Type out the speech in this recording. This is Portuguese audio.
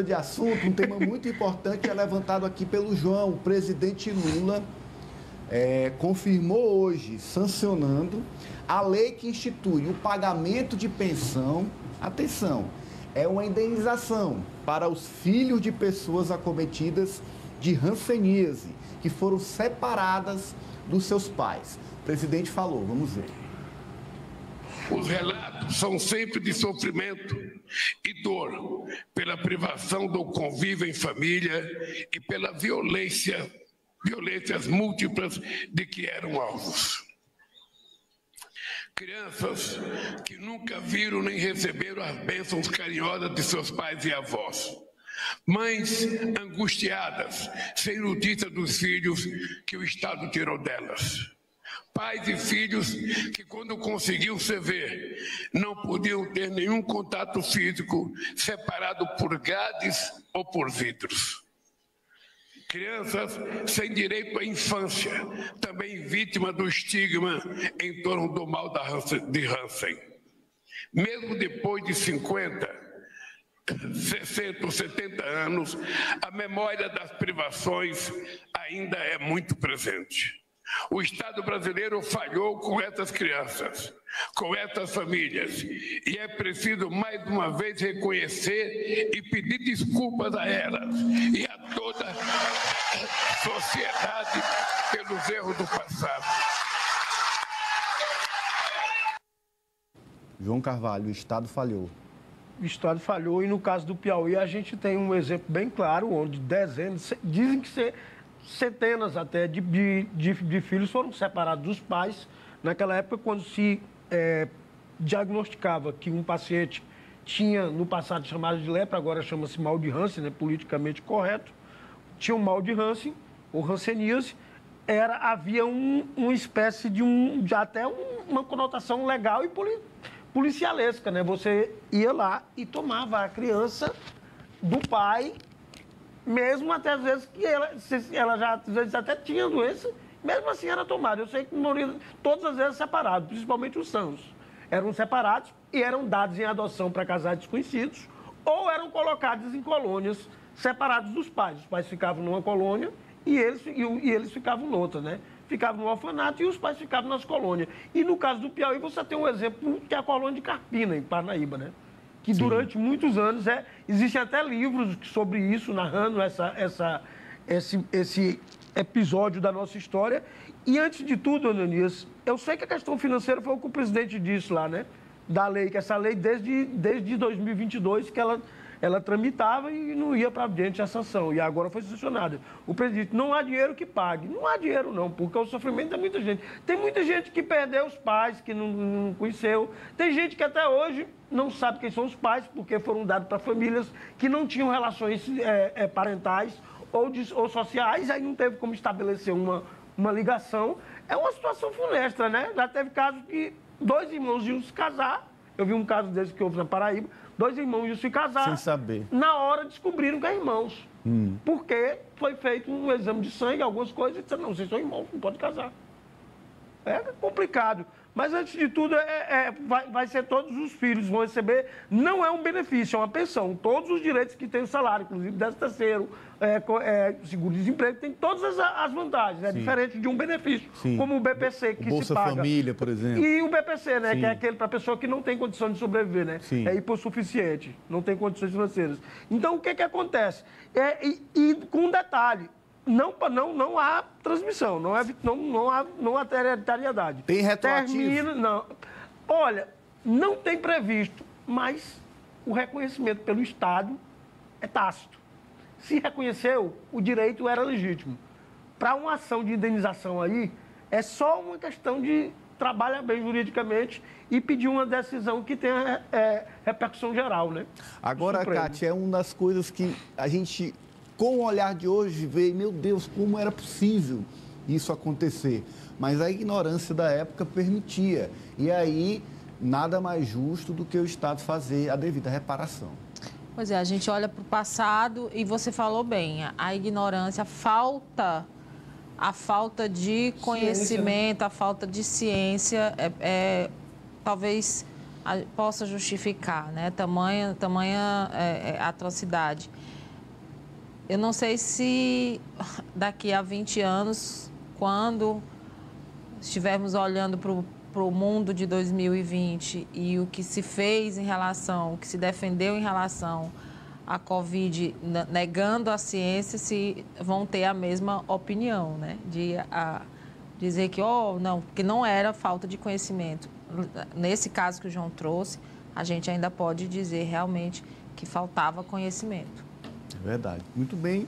de assunto, um tema muito importante é levantado aqui pelo João. O presidente Lula confirmou hoje, sancionando, a lei que institui o pagamento de pensão. Atenção, é uma indenização para os filhos de pessoas acometidas de hanseníase, que foram separadas dos seus pais. O presidente falou, vamos ver. Os relatos são sempre de sofrimento e dor pela privação do convívio em família e pela violências múltiplas de que eram alvos. Crianças que nunca viram nem receberam as bênçãos carinhosas de seus pais e avós. Mães angustiadas, sem notícia dos filhos que o Estado tirou delas. Pais e filhos que, quando conseguiam se ver, não podiam ter nenhum contato físico, separado por grades ou por vidros. Crianças sem direito à infância, também vítimas do estigma em torno do mal de Hansen. Mesmo depois de 50, 60 ou 70 anos, a memória das privações ainda é muito presente. O Estado brasileiro falhou com essas crianças, com essas famílias, e é preciso mais uma vez reconhecer e pedir desculpas a elas e a toda a sociedade pelos erros do passado. João Carvalho, o Estado falhou. O Estado falhou e no caso do Piauí a gente tem um exemplo bem claro, onde dezenas, dizem que centenas até de filhos foram separados dos pais. Naquela época, quando se diagnosticava que um paciente tinha, no passado chamado de lepra, agora chama-se mal de Hansen, né, politicamente correto, tinha um mal de Hansen, ou hanseníase, havia uma espécie de até uma conotação legal e policialesca, né? Você ia lá e tomava a criança do pai, mesmo até às vezes que ela já às vezes até tinha doença, mesmo assim era tomada. Eu sei que todas as vezes separados, principalmente os sãos. Eram separados e eram dados em adoção para casais desconhecidos ou eram colocados em colônias separados dos pais. Os pais ficavam numa colônia e eles ficavam noutra, né? Ficavam no orfanato e os pais ficavam nas colônias. E no caso do Piauí você tem um exemplo que é a colônia de Carpina, em Parnaíba, né? Que durante muitos anos existem até livros sobre isso, narrando esse episódio da nossa história. E antes de tudo, Ananias, eu sei que a questão financeira foi o que o presidente disse lá, né? Da lei, que essa lei desde 2022 que ela tramitava e não ia para diante a sanção. E agora foi sancionada. O presidente, não há dinheiro que pague. Não há dinheiro não, porque o sofrimento é muita gente. Tem muita gente que perdeu os pais, que não conheceu. Tem gente que até hoje não sabe quem são os pais, porque foram dados para famílias que não tinham relações parentais ou sociais, aí não teve como estabelecer uma ligação. É uma situação funestra, né? Já teve casos que 2 irmãos iam se casar. Eu vi um caso desse que houve na Paraíba. 2 irmãos iam se casar. Sem saber. Na hora descobriram que é irmãos. Porque foi feito um exame de sangue, algumas coisas, e disseram, não, vocês são irmãos, não pode casar. É complicado. Mas, antes de tudo, vai ser todos os filhos vão receber, não é um benefício, é uma pensão. Todos os direitos que tem o salário, inclusive 13º, seguro-desemprego, tem todas as vantagens. É diferente de um benefício, como o BPC, que Bolsa se paga. Família, por exemplo. E o BPC, né, que é aquele para a pessoa que não tem condição de sobreviver, né? É hipossuficiente, não tem condições financeiras. Então, o que acontece? E com um detalhe, não há transmissão, não há hereditariedade. Tem retroativo? Não. Olha, não tem previsto, mas o reconhecimento pelo Estado é tácito. Se reconheceu, o direito era legítimo. Para uma ação de indenização aí, é só uma questão de trabalhar bem juridicamente e pedir uma decisão que tenha repercussão geral, né? Agora, Cátia, é uma das coisas que a gente, com o olhar de hoje, vê, meu Deus, como era possível isso acontecer. Mas a ignorância da época permitia. E aí, nada mais justo do que o Estado fazer a devida reparação. Pois é, a gente olha para o passado e você falou bem, a ignorância, a falta de conhecimento, a falta de ciência, talvez possa justificar, né? Tamanha atrocidade. Eu não sei se daqui a 20 anos, quando estivermos olhando para o mundo de 2020 e o que se fez em relação, o que se defendeu em relação à Covid, negando a ciência, se vão ter a mesma opinião, né? De dizer que, que não era falta de conhecimento. Nesse caso que o João trouxe, a gente ainda pode dizer realmente que faltava conhecimento. É verdade. Muito bem.